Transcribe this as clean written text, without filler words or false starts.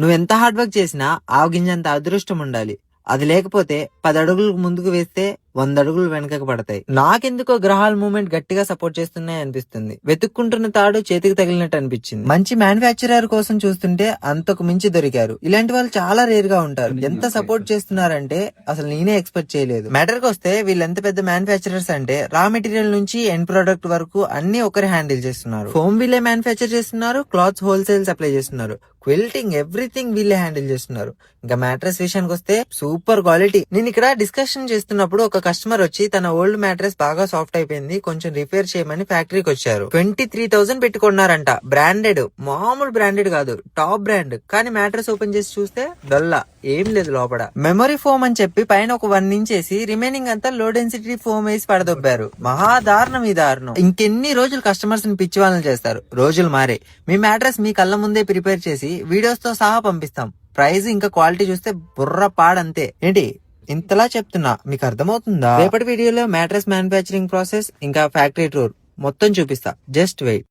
నువ్వెంత hard work చేసినా ఆవగింజంత అదృష్టం ఉండాలి. అది లేకపోతే 10 అడుగులు ముందుకు వేస్తే 100 అడుగులు వెనకకు పడతాయి. నాకెందుకో గ్రహాల మూవ్మెంట్ గట్టిగా సపోర్ట్ చేస్తున్నాయి అనిపిస్తుంది. వెతుక్కుంటున్న తాడు చేతికి తగిలినట్టు అనిపించింది. మంచి మ్యానుఫ్యాక్చరర్ కోసం చూస్తుంటే అంతకు మించి దొరికారు. ఇలాంటి వాళ్ళు చాలా రేర్ గా ఉంటారు. ఎంత సపోర్ట్ చేస్తున్నారంటే అసలు నేనే ఎక్స్పెక్ట్ చేయలేదు. మ్యాటర్ కి వస్తే వీళ్ళు ఎంత పెద్ద మ్యానుఫ్యాక్చరర్స్ అంటే రా మెటీరియల్ నుంచి ఎండ్ ప్రొడక్ట్ వరకు అన్ని ఒకరే హ్యాండిల్ చేస్తున్నారు. ఫోమ్ వీళ్ళే మ్యానుఫ్యాక్చర్ చేస్తున్నారు, క్లాత్స్ హోల్సేల్ సప్లై చేస్తున్నారు, క్విల్టింగ్ ఎవ్రీథింగ్ వీళ్ళే హ్యాండిల్ చేస్తున్నారు. ఇంకా మ్యాట్రెస్ విషయానికి వస్తే సూపర్ క్వాలిటీ. నేను ఇక్కడ డిస్కషన్ చేస్తున్నప్పుడు ఒక కస్టమర్ వచ్చి తన ఓల్డ్ మ్యాట్రెస్ బాగా సాఫ్ట్ అయిపోయింది, కొంచెం రిపేర్ చేయమని ఫ్యాక్టరీకి వచ్చారు. 23,000 పెట్టుకున్నారంట. బ్రాండెడ్, మామూలు బ్రాండెడ్ కాదు, టాప్ బ్రాండ్. కానీ మ్యాట్రెస్ ఓపెన్ చేసి చూస్తే డొల్లా, ఏం లేదు లోపల. మెమరీ ఫోమ్ అని చెప్పి పైన ఒక 1 ఇంచ్ వేసి రిమైనింగ్ అంతా లో డెన్సిటీ ఫోమ్ వేసి పడదొబ్బారు. మహా దారుణం ఈ దారుణం. ఇంకెన్ని రోజులు కస్టమర్స్ ని పిచ్చి వాళ్ళని చేస్తారు. రోజులు మారే. మీ మ్యాట్రెస్ మీ కళ్ళ ముందే ప్రిపేర్ చేసి వీడియోస్ తో సహా పంపిస్తాం. ప్రైస్ ఇంకా క్వాలిటీ చూస్తే బుర్ర పాడంతే. ఏంటి ఇంతలా చెప్తున్నా, మీకు అర్థమవుతుందా? రేపటి వీడియోలో మ్యాట్రెస్ మ్యానుఫ్యాక్చరింగ్ ప్రాసెస్ ఇంకా ఫ్యాక్టరీ టూర్ మొత్తం చూపిస్తా. Just wait.